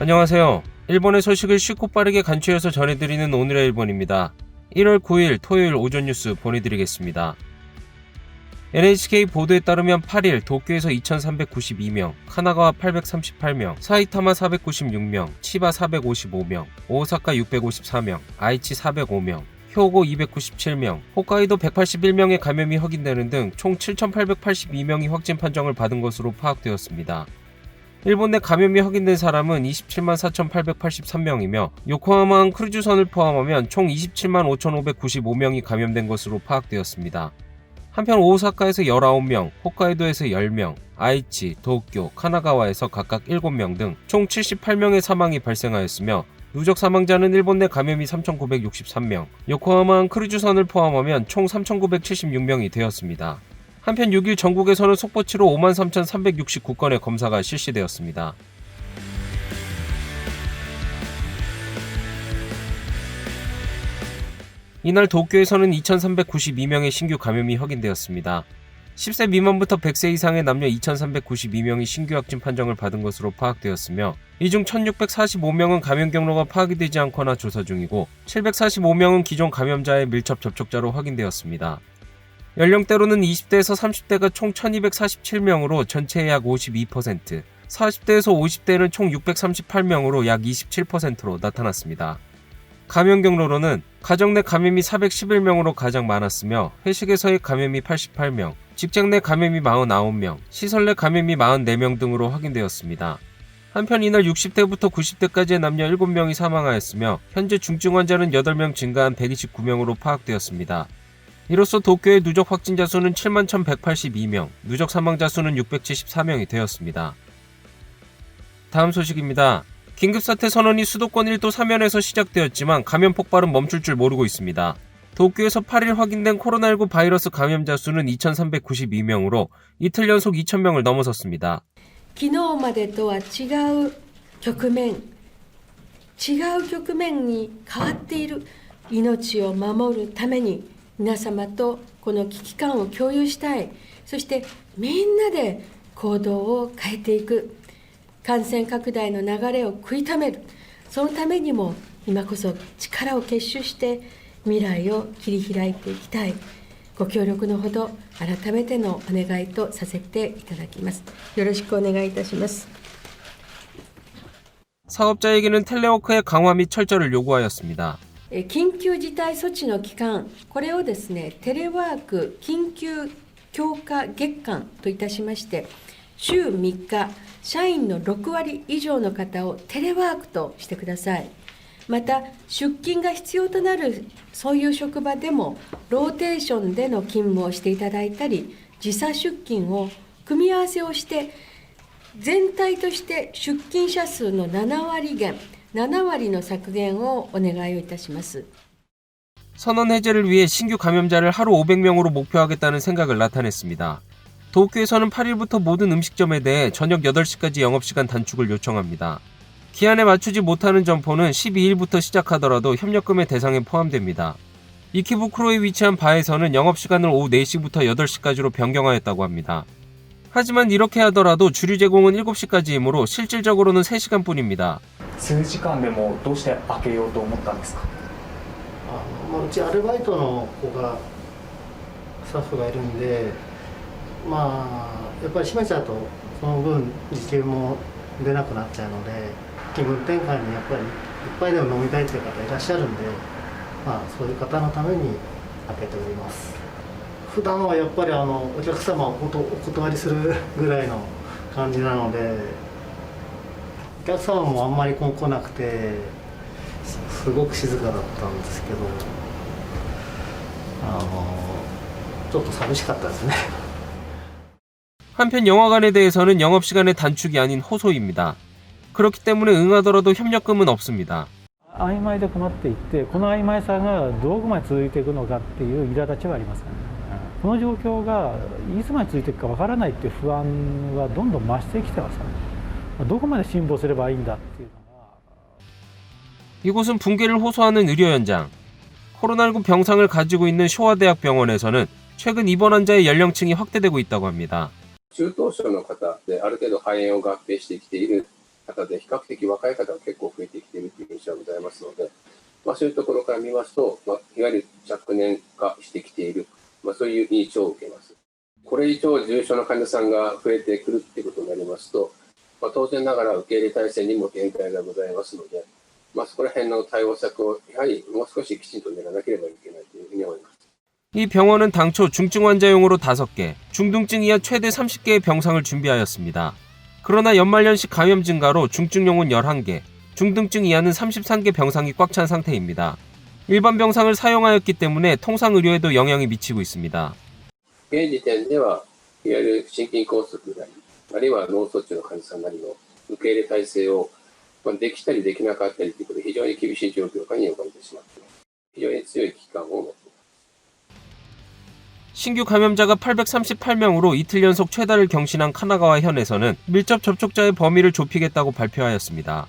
안녕하세요. 일본의 소식을 쉽고 빠르게 간추려서 전해드리는 오늘의 일본입니다. 1월 9일 토요일 오전 뉴스 보내드리겠습니다. NHK 보도에 따르면 8일 도쿄에서 2392명, 카나가와 838명, 사이타마 496명, 치바 455명, 오사카 654명, 아이치 405명, 효고 297명, 홋카이도 181명의 감염이 확인되는 등 총 7,882명이 확진 판정을 받은 것으로 파악되었습니다. 일본 내 감염이 확인된 사람은 27만 4,883명이며 요코하마항 크루즈선을 포함하면 총 27만 5,595명이 감염된 것으로 파악되었습니다. 한편 오사카에서 19명, 홋카이도에서 10명, 아이치, 도쿄, 카나가와에서 각각 7명 등 총 78명의 사망이 발생하였으며 누적 사망자는 일본 내 감염이 3,963명, 요코하마항 크루즈선을 포함하면 총 3,976명이 되었습니다. 한편 6일 전국에서는 속보치로 53,369건의 검사가 실시되었습니다. 이날 도쿄에서는 2,392명의 신규 감염이 확인되었습니다. 10세 미만부터 100세 이상의 남녀 2,392명이 신규 확진 판정을 받은 것으로 파악되었으며 이 중 1,645명은 감염 경로가 파악이 되지 않거나 조사 중이고 745명은 기존 감염자의 밀접 접촉자로 확인되었습니다. 연령대로는 20대에서 30대가 총 1,247명으로 전체의 약 52%, 40대에서 50대는 총 638명으로 약 27%로 나타났습니다. 감염 경로로는 가정 내 감염이 411명으로 가장 많았으며 회식에서의 감염이 88명, 직장 내 감염이 49명, 시설 내 감염이 44명 등으로 확인되었습니다. 한편 이날 60대부터 90대까지의 남녀 7명이 사망하였으며 현재 중증 환자는 8명 증가한 129명으로 파악되었습니다. 이로써 도쿄의 누적 확진자 수는 71,182명, 누적 사망자 수는 674명이 되었습니다. 다음 소식입니다. 긴급사태 선언이 수도권 1도 3면에서 시작되었지만 감염 폭발은 멈출 줄 모르고 있습니다. 도쿄에서 8일 확인된 코로나19 바이러스 감염자 수는 2,392명으로 이틀 연속 2,000명을 넘어섰습니다. 昨日までとは違う局面に変わっている。命を守るために皆様とこの危機感を共有したい。そしてみんなで行動を変えていく。感染拡大の流れを食い止める。そのためにも今こそ力を結集して未来を切り開いていきたい。ご協力のほど改めてのお願いとさせていただきます。よろしくお願いいたします。 사업자에게는 텔레워크의 강화 및 철저를 요구하였습니다. 緊急事態措置の期間、これをですね、テレワーク緊急強化月間といたしまして、週3日、社員の6割以上の方をテレワークとしてください。また、出勤が必要となるそういう職場でも、ローテーションでの勤務をしていただいたり、時差出勤を組み合わせをして、全体として出勤者数の7割の削減をお願いをいたします。 선언 해제를 위해 신규 감염자를 하루 500명으로 목표하겠다는 생각을 나타냈습니다. 도쿄에서는 8일부터 모든 음식점에 대해 저녁 8시까지 영업시간 단축을 요청합니다. 기한에 맞추지 못하는 점포는 12일부터 시작하더라도 협력금의 대상에 포함됩니다. 이키부쿠로에 위치한 바에서는 영업시간을 오후 4시부터 8시까지로 변경하였다고 합니다. 하지만 이렇게 하더라도 주류 제공은 7시까지이므로 실질적으로는 3시간뿐입니다. 数時間でもどうして開けようと思ったんですか？うちアルバイトの子がスタッフがいるんで、やっぱり閉めちゃうとその分時給も出なくなっちゃうので、気分転換にやっぱり一杯でも飲みたいという方いらっしゃるんで、そういう方のために開けております。普段はやっぱりお客様をお断りするぐらいの感じなので、お客様もあんまり来なくてすごく静かだったんですけど、ちょっと寂しかったですね。 한편 영화관에 대해서는 영업시간의 단축이 아닌 호소입니다. 그렇기 때문에 응하더라도 협력금은 없습니다. 曖昧で困っていて、この曖昧さがどこまで続いていくのかっていう苛立ちはありますね。この状況がいつまで続いていくかわからないっていう不安はどんどん増してきてますね。どこまで辛抱すればいいんだっていうのが。 이곳은 붕괴를 호소하는 의료 현장. 코로나19 병상을 가지고 있는 쇼와대학병원에서는 최근 입원 환자의 연령층이 확대되고 있다고 합니다. 中等症の方である程度肺炎を合併してきている方で、比較的若い方が結構増えてきているという印象がございますので、そういうところから見ますと、いわゆる若年化してきている、そういう印象を受けます。これ以上重症の患者さんが増えてくるということになりますと、当然ながら受け入れ体制にも限界がございますので、そこら辺の対応策をやはりもう少しきちんと練らなければいけないというふうに思います。 이 병원은 당초 중증 환자용으로 5개, 중등증 이하 최대 30개의 병상을 준비하였습니다. 그러나 연말연시 감염 증가로 중증용은 11개, 중등증 이하는 33개 병상이 꽉 찬 상태입니다. 일반 병상을 사용하였기 때문에 통상 의료에도 영향이 미치고 있습니다. 現時点ではいわゆる心筋梗塞なり、あるいは脳卒中の患者さんなりの受け入れ体制をできたりできなかったりということで非常に厳しい状況下に置かれてしまっています。非常に強い危機感を持っています。 신규 감염자가 838명으로 이틀 연속 최다를 경신한 카나가와 현에서는 밀접 접촉자의 범위를 좁히겠다고 발표하였습니다.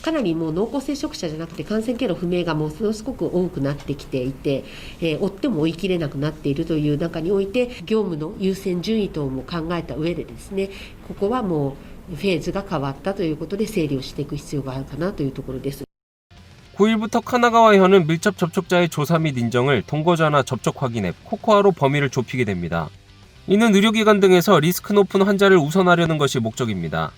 かなりもう濃厚接触者じゃなくて感染経路不明がものすごく多くなってきていて、追っても追い切れなくなっているという中において業務の優先順位等も考えた上でですね、ここはもうフェーズが変わったということで整理をしていく必要があるかなというところです。 9일부터 카나가와 현은 밀접 접촉자의 조사 및 인정을 동거전화 접촉 확인 앱 코코아로 범위를 좁히게 됩니다. 이는 의료기관 등에서 리스크 높은 환자를 우선하려는 것이 목적입니다.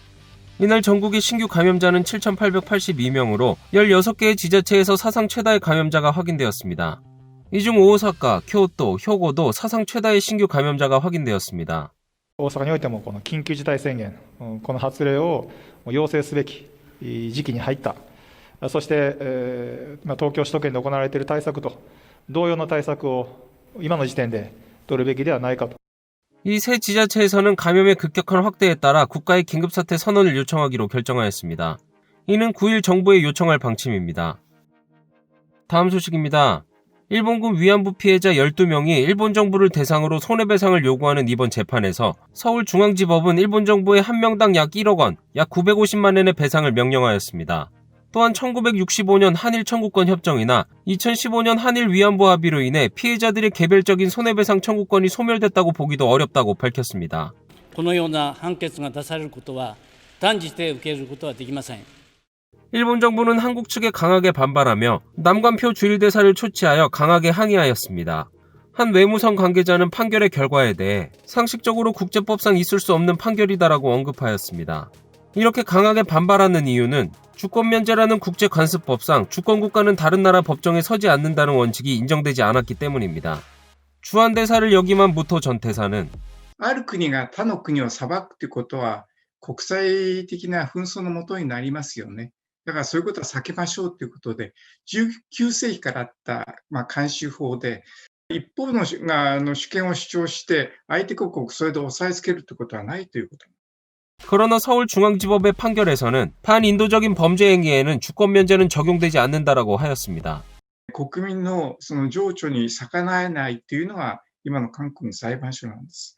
이날 전국의 신규 감염자는 7,882명으로 16개의 지자체에서 사상 최다의 감염자가 확인되었습니다. 이 중 오사카, 교토, 효고도 사상 최다의 신규 감염자가 확인되었습니다. 大阪においてもこの緊急事態宣言、この発令を要請すべき時期に入った。そして、東京首都圏で行われている対策と同様の対策を今の時点で取るべきではないかと。 이 세 지자체에서는 감염의 급격한 확대에 따라 국가의 긴급사태 선언을 요청하기로 결정하였습니다. 이는 9일 정부에 요청할 방침입니다. 다음 소식입니다. 일본군 위안부 피해자 12명이 일본 정부를 대상으로 손해배상을 요구하는 이번 재판에서 서울중앙지법은 일본 정부에 한 명당 약 1억 원, 약 950만 엔의 배상을 명령하였습니다. 또한 1965년 한일 청구권 협정이나 2015년 한일 위안부 합의로 인해 피해자들의 개별적인 손해배상 청구권이 소멸됐다고 보기도 어렵다고 밝혔습니다. このような判決が出されることは断じて受け入れることはできません。 일본 정부는 한국 측에 강하게 반발하며 남관표 주일대사를 초치하여 강하게 항의하였습니다. 한 외무성 관계자는 판결의 결과에 대해 상식적으로 국제법상 있을 수 없는 판결이다라고 언급하였습니다. 이렇게 강하게 반발하는 이유는 주권면제라는 국제관습법상 주권국가는 다른 나라 법정에 서지 않는다는 원칙이 인정되지 않았기 때문입니다. 주한대사를 역임한 무토 전 대사는 ある国が他の国を裁くということは国際的な紛争のもとになりますよね。だからそういうことは避けましょうということで、19世紀からあった、慣習法で、一方の主権を主張して相手国をそれで押さえつけるということはないということ。 그러나 서울중앙지법의 판결에서는 반인도적인 범죄 행위에는 주권면제는 적용되지 않는다라고 하였습니다. 国民のその情緒に逆らえないというのが今の韓国の裁判所なんです。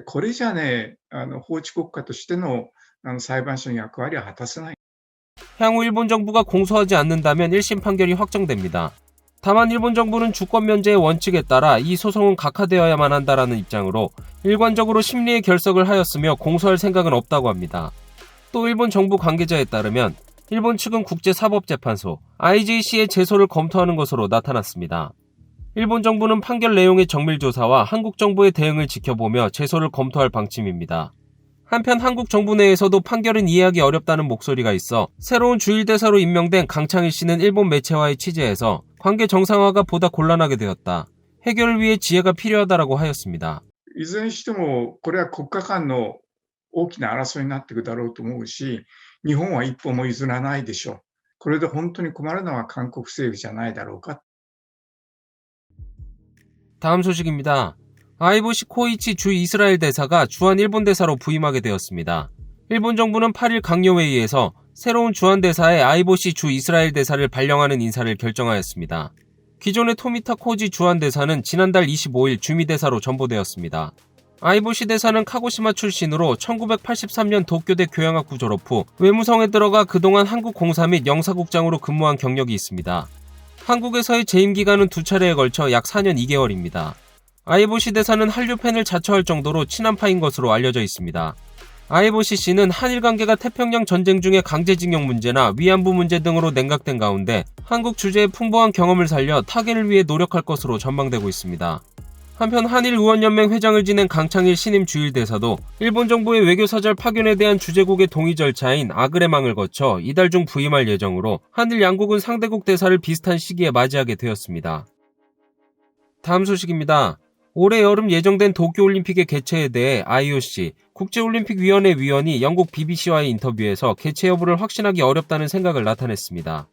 これじゃね、法治国家としての裁判所の役割は果たせない。 향후 일본 정부가 공소하지 않는다면 1심 판결이 확정됩니다. 다만 일본 정부는 주권면제의 원칙에 따라 이 소송은 각하되어야만 한다라는 입장으로 일관적으로 심리에 결석을 하였으며 공소할 생각은 없다고 합니다. 또 일본 정부 관계자에 따르면 일본 측은 국제사법재판소 IJC의 제소를 검토하는 것으로 나타났습니다. 일본 정부는 판결 내용의 정밀조사와 한국 정부의 대응을 지켜보며 제소를 검토할 방침입니다. 한편 한국 정부 내에서도 판결은 이해하기 어렵다는 목소리가 있어 새로운 주일대사로 임명된 강창일 씨는 일본 매체와의 취재에서 관계 정상화가 보다 곤란하게 되었다. 해결을 위해 지혜가 필요하다라고 하였습니다. いずれにしてもこれは国家間の大きな争いになっていくだろうと思うし、日本は一歩も譲らないでしょう。これで本当に困るのは韓国政府じゃないだろうか。 다음 소식입니다. 아이보시 코이치 주 이스라엘 대사가 주한 일본 대사로 부임하게 되었습니다. 일본 정부는 8일 강요회의에서 새로운 주한 대사의 아이보시 주 이스라엘 대사를 발령하는 인사를 결정하였습니다. 기존의 토미타 코지 주한 대사는 지난달 25일 주미대사로 전보되었습니다. 아이보시 대사는 카고시마 출신으로 1983년 도쿄대 교양학부 졸업 후 외무성에 들어가 그동안 한국 공사 및 영사국장으로 근무한 경력이 있습니다. 한국에서의 재임 기간은 2차례에 걸쳐 약 4년 2개월입니다. 아이보시 대사는 한류팬을 자처할 정도로 친한파인 것으로 알려져 있습니다. IFCC는 한일 관계가 태평양 전쟁 중의 강제징용 문제나 위안부 문제 등으로 냉각된 가운데 한국 주재의 풍부한 경험을 살려 타결을 위해 노력할 것으로 전망되고 있습니다. 한편 한일의원연맹 회장을 지낸 강창일 신임 주일대사도 일본 정부의 외교사절 파견에 대한 주재국의 동의 절차인 아그레망을 거쳐 이달 중 부임할 예정으로 한일 양국은 상대국 대사를 비슷한 시기에 맞이하게 되었습니다. 다음 소식입니다. 올해 여름 예정된 도쿄올림픽의 개최에 대해 IOC, 국제올림픽위원회 위원이 영국 BBC와의 인터뷰에서 개최 여부를 확신하기 어렵다는 생각을 나타냈습니다.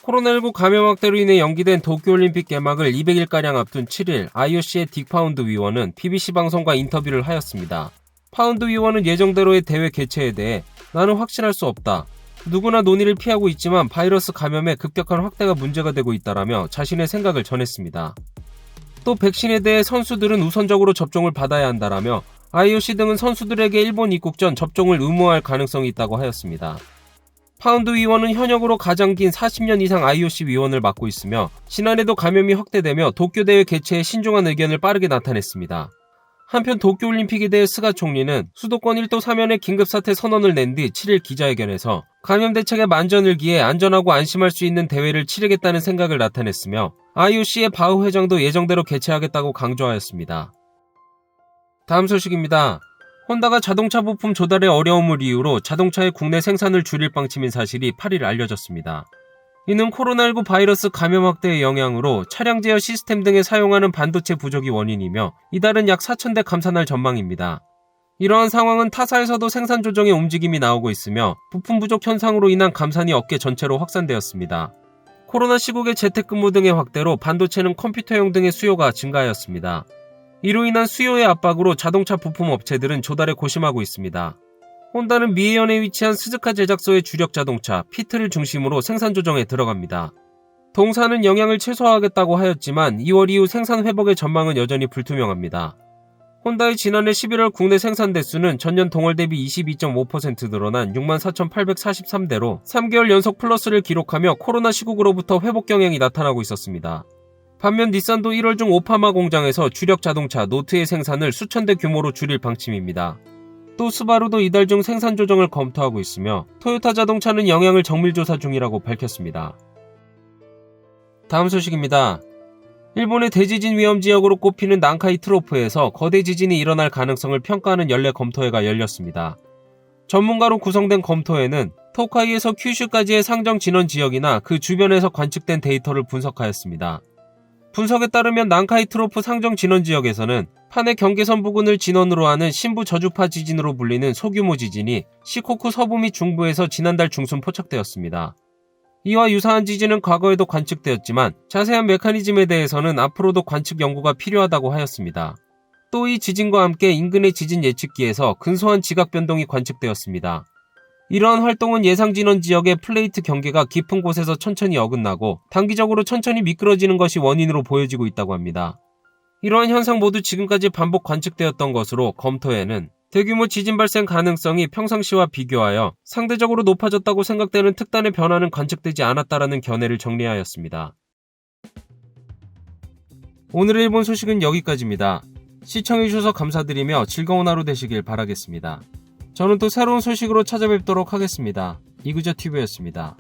코로나19 감염 확대로 인해 연기된 도쿄올림픽 개막을 200일가량 앞둔 7일 IOC의 딕 파운드 위원은 BBC 방송과 인터뷰를 하였습니다. 파운드 위원은 예정대로의 대회 개최에 대해 나는 확신할 수 없다. 누구나 논의를 피하고 있지만 바이러스 감염의 급격한 확대가 문제가 되고 있다라며 자신의 생각을 전했습니다. 또 백신에 대해 선수들은 우선적으로 접종을 받아야 한다라며 IOC 등은 선수들에게 일본 입국 전 접종을 의무화할 가능성이 있다고 하였습니다. 파운드 위원은 현역으로 가장 긴 40년 이상 IOC 위원을 맡고 있으며 지난해도 감염이 확대되며 도쿄대회 개최에 신중한 의견을 빠르게 나타냈습니다. 한편 도쿄올림픽에 대해 스가 총리는 수도권 1도 3면의 긴급사태 선언을 낸 뒤 7일 기자회견에서 감염 대책에 만전을 기해 안전하고 안심할 수 있는 대회를 치르겠다는 생각을 나타냈으며 IOC의 바흐 회장도 예정대로 개최하겠다고 강조하였습니다. 다음 소식입니다. 혼다가 자동차 부품 조달의 어려움을 이유로 자동차의 국내 생산을 줄일 방침인 사실이 8일 알려졌습니다. 이는 코로나19 바이러스 감염 확대의 영향으로 차량 제어 시스템 등에 사용하는 반도체 부족이 원인이며 이달은 약 4,000대 감산할 전망입니다. 이러한 상황은 타사에서도 생산 조정의 움직임이 나오고 있으며 부품 부족 현상으로 인한 감산이 업계 전체로 확산되었습니다. 코로나 시국의 재택근무 등의 확대로 반도체는 컴퓨터용 등의 수요가 증가하였습니다. 이로 인한 수요의 압박으로 자동차 부품 업체들은 조달에 고심하고 있습니다. 혼다는 미에현에 위치한 스즈카 제작소의 주력 자동차 피트를 중심으로 생산 조정에 들어갑니다. 동사는 영향을 최소화하겠다고 하였지만 2월 이후 생산 회복의 전망은 여전히 불투명합니다. 혼다의 지난해 11월 국내 생산 대수는 전년 동월 대비 22.5% 늘어난 64,843대로 3개월 연속 플러스를 기록하며 코로나 시국으로부터 회복 경향이 나타나고 있었습니다. 반면 닛산도 1월 중 오파마 공장에서 주력 자동차 노트의 생산을 수천 대 규모로 줄일 방침입니다. 또 스바루도 이달 중 생산 조정을 검토하고 있으며 토요타 자동차는 영향을 정밀조사 중이라고 밝혔습니다. 다음 소식입니다. 일본의 대지진 위험 지역으로 꼽히는 난카이 트로프에서 거대 지진이 일어날 가능성을 평가하는 연례 검토회가 열렸습니다. 전문가로 구성된 검토회는 토카이에서 큐슈까지의 상정 진원 지역이나 그 주변에서 관측된 데이터를 분석하였습니다. 분석에 따르면 난카이 트로프 상정 진원 지역에서는 판의 경계선 부근을 진원으로 하는 신부 저주파 지진으로 불리는 소규모 지진이 시코쿠 서부 및 중부에서 지난달 중순 포착되었습니다. 이와 유사한 지진은 과거에도 관측되었지만 자세한 메커니즘에 대해서는 앞으로도 관측 연구가 필요하다고 하였습니다. 또 이 지진과 함께 인근의 지진 예측기에서 근소한 지각 변동이 관측되었습니다. 이러한 활동은 예상 진원 지역의 플레이트 경계가 깊은 곳에서 천천히 어긋나고 단기적으로 천천히 미끄러지는 것이 원인으로 보여지고 있다고 합니다. 이러한 현상 모두 지금까지 반복 관측되었던 것으로 검토회는 대규모 지진 발생 가능성이 평상시와 비교하여 상대적으로 높아졌다고 생각되는 특단의 변화는 관측되지 않았다라는 견해를 정리하였습니다. 오늘의 일본 소식은 여기까지입니다. 시청해주셔서 감사드리며 즐거운 하루 되시길 바라겠습니다. 저는 또 새로운 소식으로 찾아뵙도록 하겠습니다. 이그저TV였습니다.